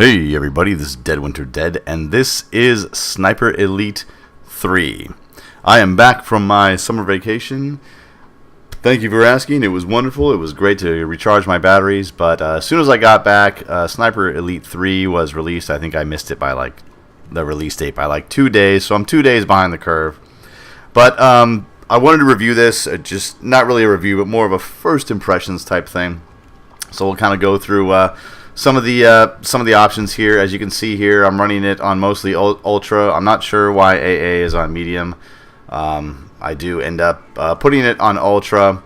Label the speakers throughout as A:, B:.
A: Hey everybody, this is Dead Winter Dead, and this is Sniper Elite 3. I am back from my summer vacation. Thank you for asking. It was wonderful. It was great to recharge my batteries, but as soon as I got back, Sniper Elite 3 was released. I think I missed it by the release date by 2 days, so I'm 2 days behind the curve. But I wanted to review this, just not really a review, but more of a first impressions type thing. So we'll kind of go through some of the options here. As you can see here, I'm running it on mostly Ultra. I'm not sure why AA is on Medium. I do end up putting it on Ultra.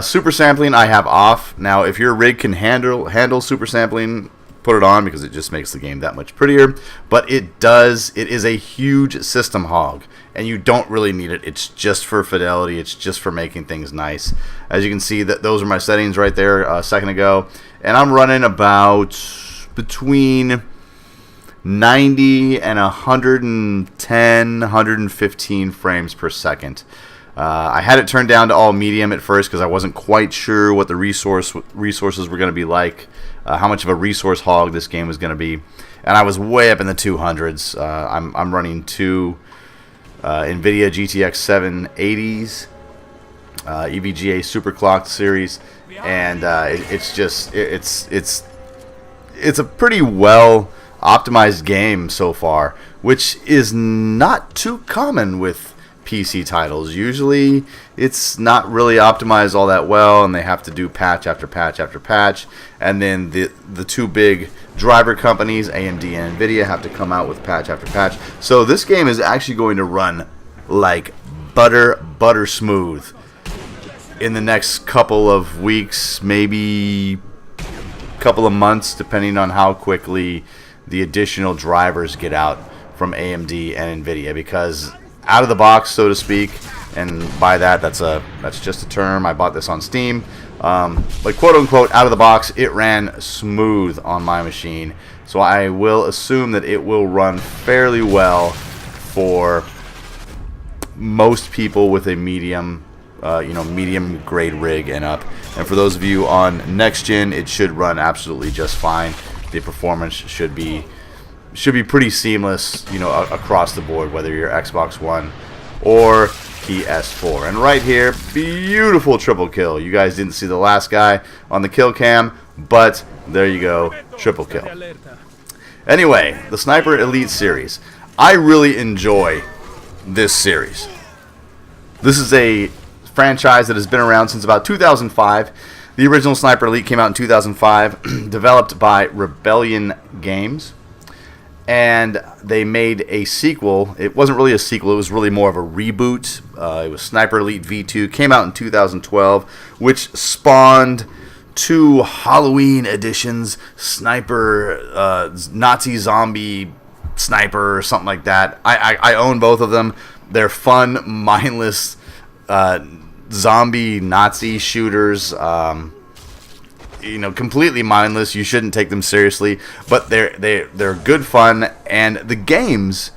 A: Super sampling I have off. Now, if your rig can handle super sampling, put it on because it just makes the game that much prettier. But it is a huge system hog, and you don't really need it. It's just for fidelity. It's just for making things nice. As you can see, those are my settings right there a second ago. And I'm running about between 90 and 110, 115 frames per second. I had it turned down to all medium at first because I wasn't quite sure what the resources were going to be like, how much of a resource hog this game was going to be. And I was way up in the 200s. I'm running two NVIDIA GTX 780s, EVGA Superclocked series. And it's a pretty well optimized game so far, which is not too common with PC titles. Usually it's not really optimized all that well, and they have to do patch after patch after patch, and then the two big driver companies, AMD and NVIDIA, have to come out with patch after patch. So this game is actually going to run like butter smooth in the next couple of weeks, maybe couple of months, depending on how quickly the additional drivers get out from AMD and NVIDIA. Because out of the box, so to speak, and by that's just a term. I bought this on Steam, but quote unquote out of the box, it ran smooth on my machine. So I will assume that it will run fairly well for most people with a medium grade rig and up. And for those of you on next gen, it should run absolutely just fine. The performance should be pretty seamless, across the board, whether you're Xbox One or PS4. And right here, beautiful triple kill. You guys didn't see the last guy on the kill cam, but there you go, triple kill. Anyway, the Sniper Elite series. I really enjoy this series. This is a franchise that has been around since about 2005. The original Sniper Elite came out in 2005, developed by Rebellion Games, and they made a sequel. It wasn't really a sequel, it was really more of a reboot. It was Sniper Elite V2, came out in 2012, which spawned two Halloween editions, Sniper, Nazi Zombie Sniper, or something like that. I own both of them. They're fun, mindless zombie Nazi shooters, completely mindless. You shouldn't take them seriously, but they're good fun. And the games,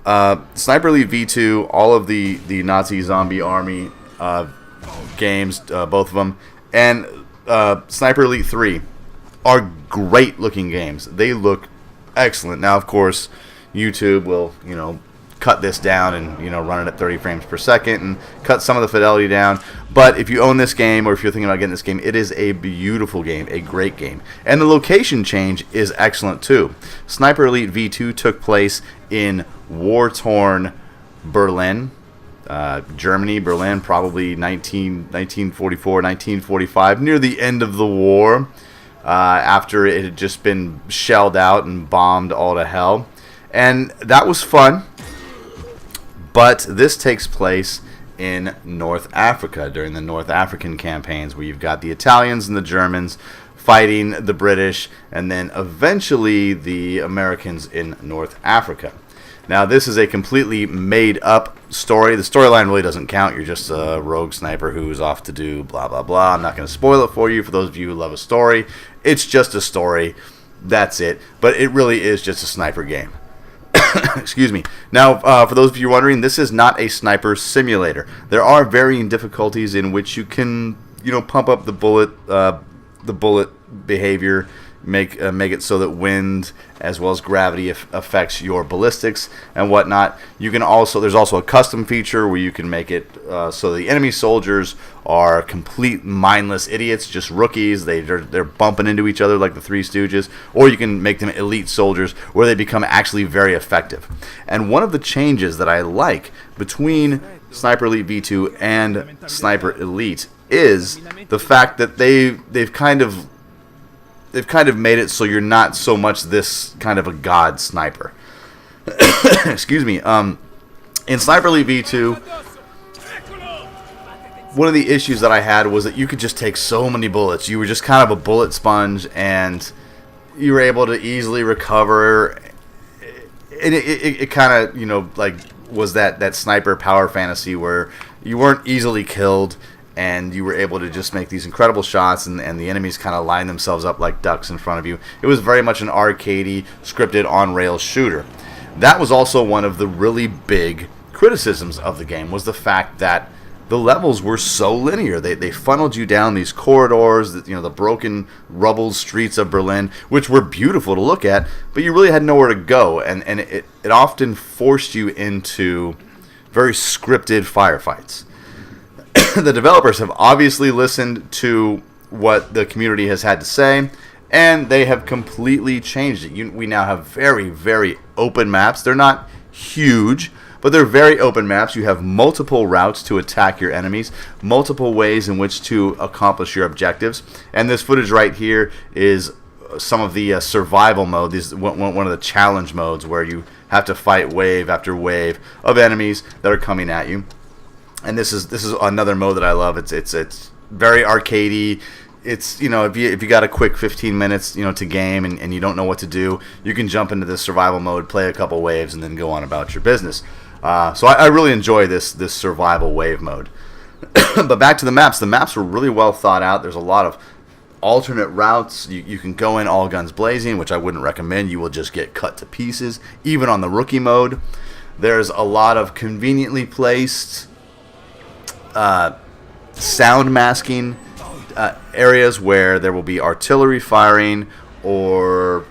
A: Sniper Elite V2, all of the Nazi zombie army games, both of them, and Sniper Elite 3 are great looking games. They look excellent. Now, of course, YouTube will cut this down and run it at 30 frames per second and cut some of the fidelity down. But if you own this game, or if you're thinking about getting this game, it is a beautiful game, a great game. And the location change is excellent too. Sniper Elite V2 took place in war-torn Berlin, Germany, Berlin, probably 1944, 1945, near the end of the war, after it had just been shelled out and bombed all to hell. And that was fun. But this takes place in North Africa during the North African campaigns, where you've got the Italians and the Germans fighting the British, and then eventually the Americans in North Africa. Now, this is a completely made-up story. The storyline really doesn't count. You're just a rogue sniper who's off to do blah, blah, blah. I'm not going to spoil it for you for those of you who love a story. It's just a story. That's it. But it really is just a sniper game. Excuse me. Now, for those of you wondering, this is not a sniper simulator. There are varying difficulties in which you can, pump up the bullet behavior, make it so that wind as well as gravity affects your ballistics and whatnot. You can also, there's also a custom feature where you can make it so the enemy soldiers are complete mindless idiots, just rookies. They're bumping into each other like the Three Stooges, or you can make them elite soldiers where they become actually very effective. And one of the changes that I like between Sniper Elite V2 and Sniper Elite is the fact that they've kind of made it so you're not so much this kind of a god sniper. Excuse me. In Sniper Elite V2, one of the issues that I had was that you could just take so many bullets. You were just kind of a bullet sponge, and you were able to easily recover. And it kind of, like was that sniper power fantasy where you weren't easily killed, and you were able to just make these incredible shots, and the enemies kind of line themselves up like ducks in front of you. It was very much an arcadey, scripted, on-rails shooter. That was also one of the really big criticisms of the game, was the fact that the levels were so linear. They funneled you down these corridors, the broken rubble streets of Berlin, which were beautiful to look at, but you really had nowhere to go, and it often forced you into very scripted firefights. The developers have obviously listened to what the community has had to say, and they have completely changed it. We now have very, very open maps. They're not huge, but they're very open maps. You have multiple routes to attack your enemies, multiple ways in which to accomplish your objectives. And this footage right here is some of the survival mode. This is one of the challenge modes where you have to fight wave after wave of enemies that are coming at you. And this is another mode that I love. It's very arcadey. It's, if you got a quick 15 minutes to game and you don't know what to do, you can jump into this survival mode, play a couple waves, and then go on about your business. So I really enjoy this survival wave mode. But back to the maps. The maps were really well thought out. There's a lot of alternate routes. You can go in all guns blazing, which I wouldn't recommend. You will just get cut to pieces, even on the rookie mode. There's a lot of conveniently placed sound masking areas where there will be artillery firing, or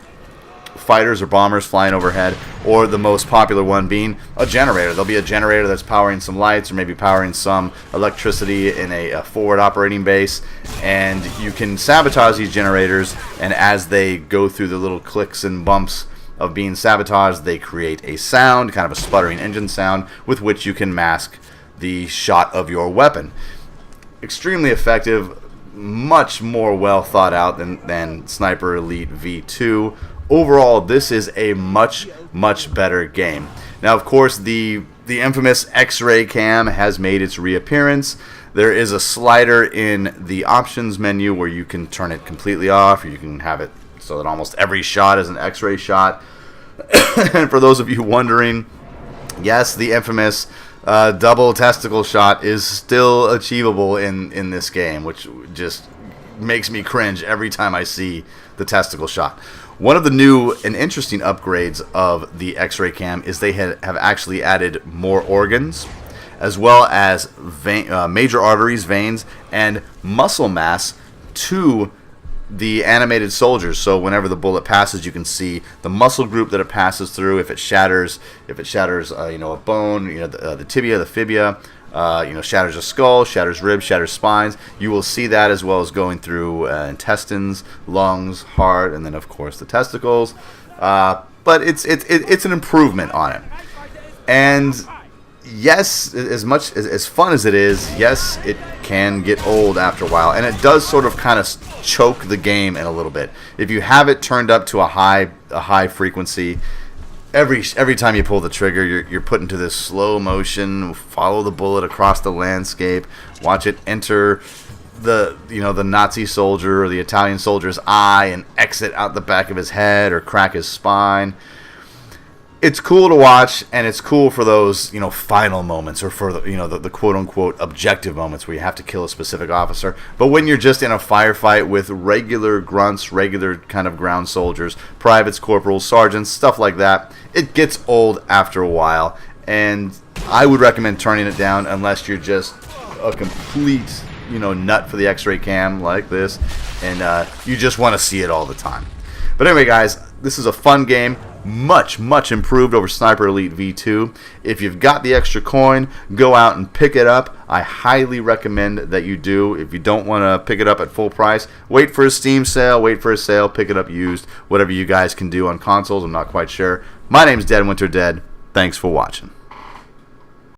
A: fighters or bombers flying overhead, or the most popular one being a generator. There'll be a generator that's powering some lights, or maybe powering some electricity in a forward operating base, and you can sabotage these generators, and as they go through the little clicks and bumps of being sabotaged, they create a sound, kind of a sputtering engine sound, with which you can mask the shot of your weapon. Extremely effective, much more well thought out than Sniper Elite V2. Overall, this is a much, much better game. Now, of course, the infamous X-ray cam has made its reappearance. There is a slider in the options menu where you can turn it completely off, or you can have it so that almost every shot is an X-ray shot. And for those of you wondering, yes, the infamous double testicle shot is still achievable in this game, which just makes me cringe every time I see the testicle shot. One of the new and interesting upgrades of the X-ray cam is they have actually added more organs, as well as major arteries, veins, and muscle mass to the animated soldiers. So whenever the bullet passes, you can see the muscle group that it passes through. If it shatters, a bone, the tibia, the fibia, shatters a skull, shatters ribs, shatters spines. You will see that, as well as going through intestines, lungs, heart, and then of course the testicles. But it's an improvement on it. And yes, as fun as it is, yes, it can get old after a while, and it does sort of kind of choke the game in a little bit. If you have it turned up to a high frequency, every time you pull the trigger, you're put into this slow motion, follow the bullet across the landscape, watch it enter the Nazi soldier or the Italian soldier's eye and exit out the back of his head or crack his spine. It's cool to watch, and it's cool for those final moments, or for the quote unquote objective moments where you have to kill a specific officer. But when you're just in a firefight with regular grunts, regular kind of ground soldiers, privates, corporals, sergeants, stuff like that, it gets old after a while. And I would recommend turning it down unless you're just a complete nut for the X-ray cam like this, and you just want to see it all the time. But anyway, guys, this is a fun game. Much improved over Sniper Elite V2. If you've got the extra coin, go out and pick it up. I highly recommend that you do. If you don't want to pick it up at full price, wait for a Steam sale, wait for a sale, pick it up used. Whatever you guys can do on consoles, I'm not quite sure. My name's Dead Winter Dead. Thanks for watching.